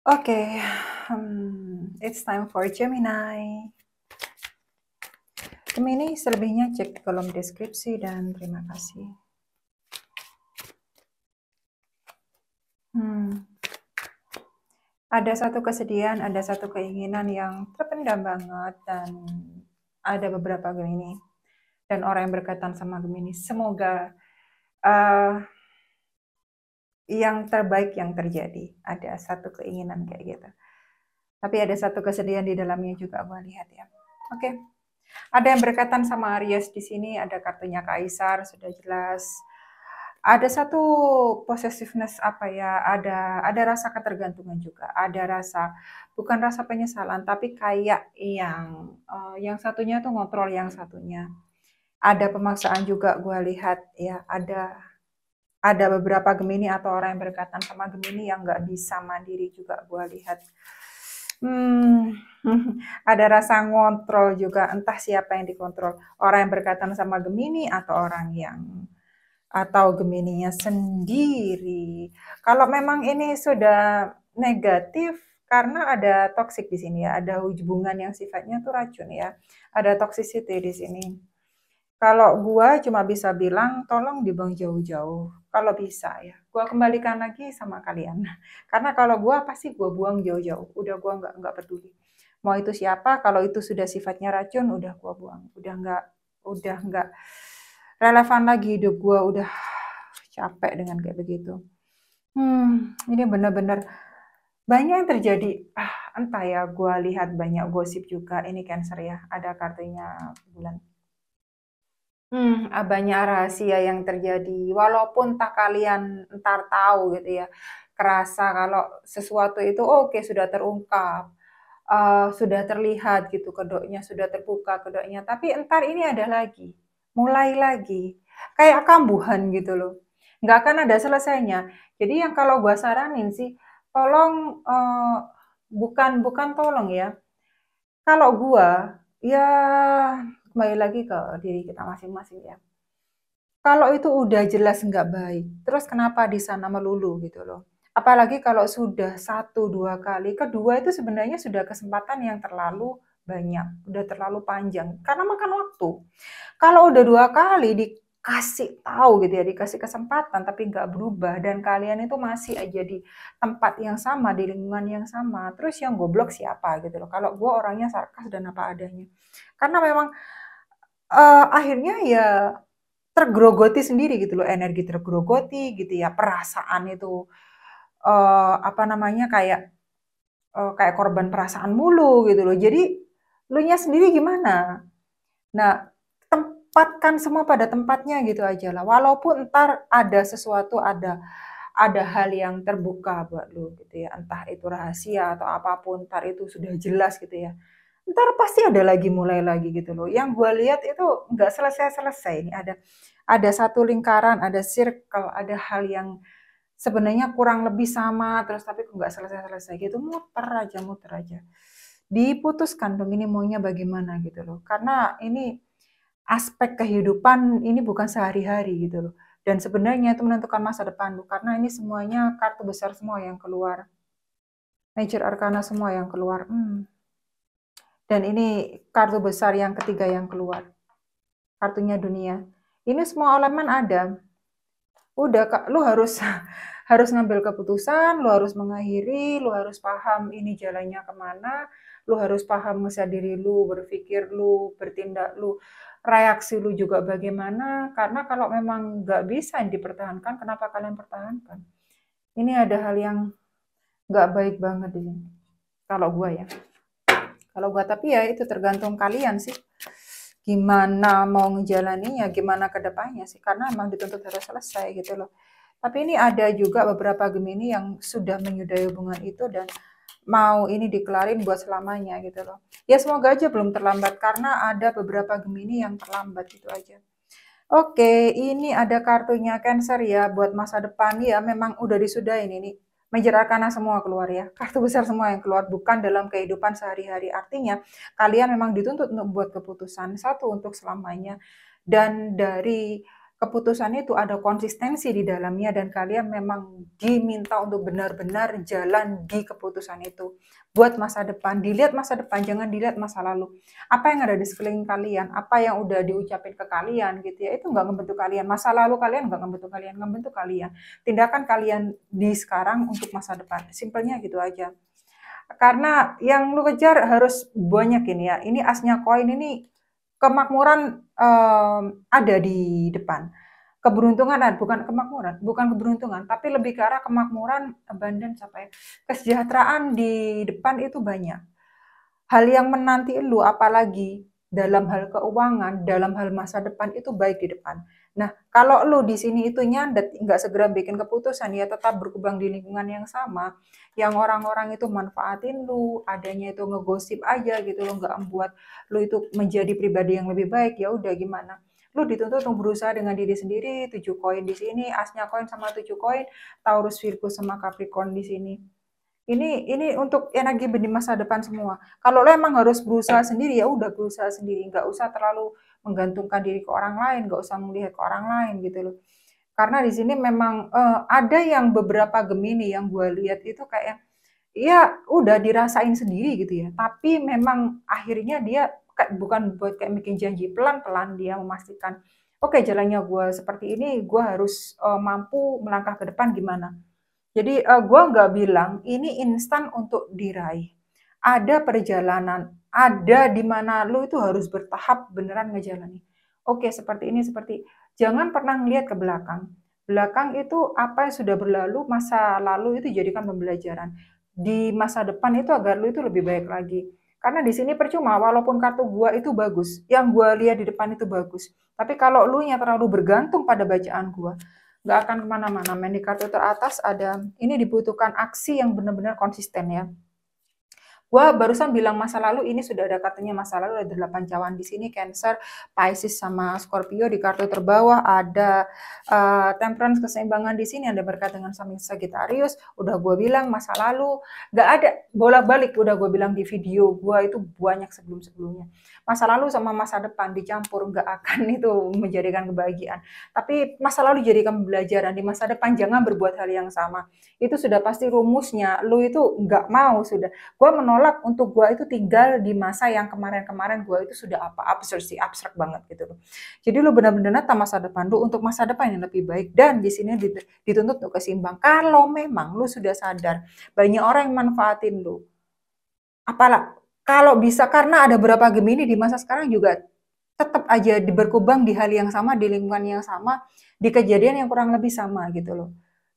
Oke, it's time for Gemini. Gemini selebihnya cek di kolom deskripsi dan terima kasih. Ada satu kesedihan, ada satu keinginan yang terpendam banget dan ada beberapa Gemini dan orang yang berkaitan sama Gemini. Semoga yang terbaik yang terjadi. Ada satu keinginan kayak gitu. Tapi ada satu kesedihan di dalamnya juga gue lihat ya. Oke. Ada yang berkaitan sama Aries di sini, ada kartunya Kaisar, sudah jelas. Ada satu possessiveness apa ya, ada rasa ketergantungan juga, ada rasa bukan rasa penyesalan, tapi kayak yang satunya tuh ngontrol yang satunya. Ada pemaksaan juga gue lihat ya, ada beberapa Gemini atau orang yang berkaitan sama Gemini yang nggak bisa mandiri juga gue lihat. Ada rasa ngontrol juga, entah siapa yang dikontrol, orang yang berkaitan sama Gemini atau Gemininya sendiri. Kalau memang ini sudah negatif karena ada toxic di sini ya, ada hubungan yang sifatnya tuh racun ya, ada toxicity di sini. Kalau gua cuma bisa bilang tolong dibuang jauh-jauh. Kalau bisa ya, gua kembalikan lagi sama kalian. Karena kalau gua pasti gua buang jauh-jauh. Udah gua nggak peduli. Mau itu siapa, kalau itu sudah sifatnya racun, udah gua buang. Udah nggak relevan lagi hidup gua. Udah capek dengan kayak begitu. Ini benar-benar banyak yang terjadi. Entah ya, gua lihat banyak gosip juga. Ini Cancer ya, ada kartunya bulan. Banyak rahasia yang terjadi, walaupun tak kalian entar tahu gitu ya, kerasa kalau sesuatu itu oke sudah terungkap, sudah terlihat gitu kedoknya, sudah terbuka kedoknya, tapi entar ini ada lagi, mulai lagi, kayak kambuhan gitu loh, nggak akan ada selesainya. Jadi yang kalau gua saranin sih, tolong, bukan tolong ya, kalau gua, ya kembali lagi ke diri kita masing-masing ya. Kalau itu udah jelas nggak baik, terus kenapa di sana melulu gitu loh. Apalagi kalau sudah 1, 2 kali, kedua itu sebenarnya sudah kesempatan yang terlalu banyak, udah terlalu panjang, karena makan waktu. Kalau udah 2 kali dikasih tahu gitu ya, dikasih kesempatan tapi nggak berubah dan kalian itu masih aja di tempat yang sama, di lingkungan yang sama, terus yang goblok siapa gitu loh. Kalau gue orangnya sarkas dan apa adanya. Karena memang akhirnya ya tergerogoti sendiri gitu loh, energi tergerogoti gitu ya, perasaan itu, apa namanya, kayak korban perasaan mulu gitu loh. Jadi, elunya sendiri gimana? Nah, tempatkan semua pada tempatnya gitu aja lah, walaupun entar ada sesuatu, ada hal yang terbuka buat lu gitu ya, entah itu rahasia atau apapun, entar itu sudah jelas gitu ya. Entar pasti ada lagi, mulai lagi gitu loh. Yang gue lihat itu nggak selesai-selesai. Ini ada satu lingkaran, ada circle, ada hal yang sebenarnya kurang lebih sama, terus tapi kok nggak selesai-selesai gitu, muter aja. Diputuskan dong ini maunya bagaimana gitu loh. Karena ini aspek kehidupan ini bukan sehari-hari gitu loh. Dan sebenarnya itu menentukan masa depan lu, karena ini semuanya kartu besar semua yang keluar. Major Arcana semua yang keluar. Dan ini kartu besar yang ketiga yang keluar. Kartunya dunia. Ini semua elemen ada. Udah Kak, lu harus harus ngambil keputusan, lu harus mengakhiri, lu harus paham ini jalannya kemana, lu harus paham diri lu, berpikir lu, bertindak lu, reaksi lu juga bagaimana, karena kalau memang nggak bisa dipertahankan, kenapa kalian pertahankan? Ini ada hal yang nggak baik banget di sini. Kalau gua ya. Kalau gua tapi ya itu tergantung kalian sih. Gimana mau ngejalaninya, gimana ke depannya sih, karena emang dituntut harus selesai gitu loh. Tapi ini ada juga beberapa Gemini yang sudah menyudahi hubungan itu dan mau ini dikelarin buat selamanya gitu loh. Ya semoga aja belum terlambat karena ada beberapa Gemini yang terlambat gitu aja. Oke, ini ada kartunya Cancer ya buat masa depan ya memang udah disudahin ini. Major Arcana semua keluar ya. Kartu besar semua yang keluar bukan dalam kehidupan sehari-hari. Artinya kalian memang dituntut untuk membuat keputusan satu untuk selamanya dan dari keputusan itu ada konsistensi di dalamnya dan kalian memang diminta untuk benar-benar jalan di keputusan itu. Buat masa depan, dilihat masa depan, jangan dilihat masa lalu. Apa yang ada di sekeliling kalian, apa yang udah diucapin ke kalian gitu ya, itu nggak membentuk kalian. Masa lalu kalian nggak membentuk kalian. Tindakan kalian di sekarang untuk masa depan. Simpelnya gitu aja. Karena yang lu kejar harus banyak ini ya. Ini asnya koin ini kemakmuran ada di depan. Keberuntungan bukan kemakmuran, bukan keberuntungan, tapi lebih ke arah kemakmuran, abundance apa ya? Kesejahteraan di depan itu banyak. Hal yang menanti lu apalagi dalam hal keuangan, dalam hal masa depan itu baik di depan. Nah, kalau lu di sini itu nyandet, nggak segera bikin keputusan, ya tetap berkembang di lingkungan yang sama, yang orang-orang itu manfaatin lu, adanya itu ngegosip aja gitu, lo nggak membuat lu itu menjadi pribadi yang lebih baik, ya udah gimana? Lu dituntut untuk berusaha dengan diri sendiri, 7 koin di sini, asnya koin sama 7 koin, Taurus, Virgo sama Capricorn di sini. Ini untuk energi benih masa depan semua. Kalau lo emang harus berusaha sendiri, ya udah berusaha sendiri, nggak usah terlalu menggantungkan diri ke orang lain, nggak usah melihat ke orang lain gitu loh. Karena di sini memang ada yang beberapa Gemini yang gue lihat itu kayak ya udah dirasain sendiri gitu ya. Tapi memang akhirnya dia bukan buat kayak bikin janji, pelan-pelan dia memastikan, oke jalannya gue seperti ini, gue harus mampu melangkah ke depan gimana. Jadi gue nggak bilang ini instan untuk diraih. Ada perjalanan, ada di mana lu itu harus bertahap beneran ngejalani. Oke, seperti ini, seperti jangan pernah ngelihat ke belakang. Belakang itu apa yang sudah berlalu, masa lalu itu jadikan pembelajaran. Di masa depan itu agar lu itu lebih baik lagi. Karena di sini percuma, walaupun kartu gua itu bagus, yang gua lihat di depan itu bagus. Tapi kalau lu nya terlalu bergantung pada bacaan gua, nggak akan kemana-mana. Main di kartu teratas ada, ini dibutuhkan aksi yang benar-benar konsisten ya. Gua barusan bilang masa lalu, ini sudah ada kartunya masa lalu, ada 8 cawan di sini, Cancer, Pisces sama Scorpio. Di kartu terbawah ada Temperance, keseimbangan di sini, ada berkat dengan Sagittarius. Udah gue bilang masa lalu, nggak ada bolak-balik, udah gue bilang di video gue itu banyak sebelum-sebelumnya. Masa lalu sama masa depan dicampur, nggak akan itu menjadikan kebahagiaan. Tapi masa lalu jadikan pembelajaran, di masa depan jangan berbuat hal yang sama. Itu sudah pasti rumusnya, lu itu nggak mau sudah. Gue menolak untuk gue itu tinggal di masa yang kemarin-kemarin gue itu sudah apa abstrak banget gitu loh. Jadi lu benar-benar nata masa depan lu untuk masa depan yang lebih baik, dan di sini dituntut untuk keseimbang. Kalau memang lu sudah sadar banyak orang yang manfaatin lu, apalah kalau bisa, karena ada beberapa Gemini di masa sekarang juga tetap aja berkubang di hal yang sama, di lingkungan yang sama, di kejadian yang kurang lebih sama gitu loh.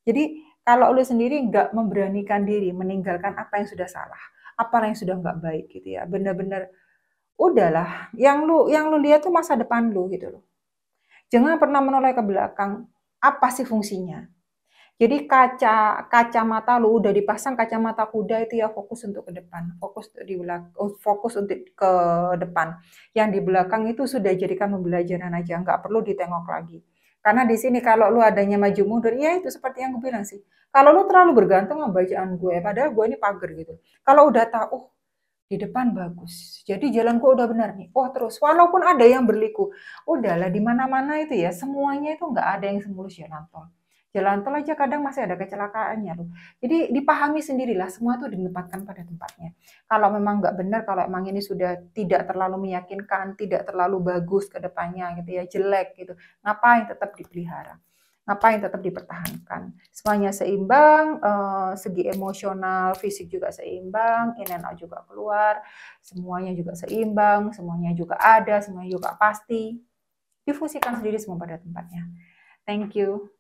Jadi kalau lu sendiri nggak memberanikan diri meninggalkan apa yang sudah salah, apa yang sudah nggak baik gitu ya, benar-benar udahlah, yang lu lihat tuh masa depan lu gitu loh. Jangan pernah menoleh ke belakang. Apa sih fungsinya? Jadi kacamata lu udah dipasang, kacamata kuda itu ya fokus untuk ke depan, fokus untuk ke depan. Yang di belakang itu sudah jadikan pembelajaran aja, nggak perlu ditengok lagi. Karena di sini kalau lu adanya maju mundur, ya itu seperti yang gue bilang sih. Kalau lu terlalu bergantung sama bacaan gue, padahal gue ini pagar gitu. Kalau udah tahu, oh di depan bagus. Jadi jalan gue udah benar nih. Oh terus, walaupun ada yang berliku, udahlah di mana-mana itu ya, semuanya itu nggak ada yang semulus jalan tol. Jalan tol aja kadang masih ada kecelakaannya loh. Jadi dipahami sendirilah, semua itu ditempatkan pada tempatnya. Kalau memang nggak benar, kalau emang ini sudah tidak terlalu meyakinkan, tidak terlalu bagus ke depannya gitu ya, jelek gitu, ngapain tetap dipelihara? Ngapain tetap dipertahankan? Semuanya seimbang, segi emosional, fisik juga seimbang, in and out juga keluar, semuanya juga seimbang, semuanya juga ada, semuanya juga pasti. Difungsikan sendiri semua pada tempatnya. Thank you.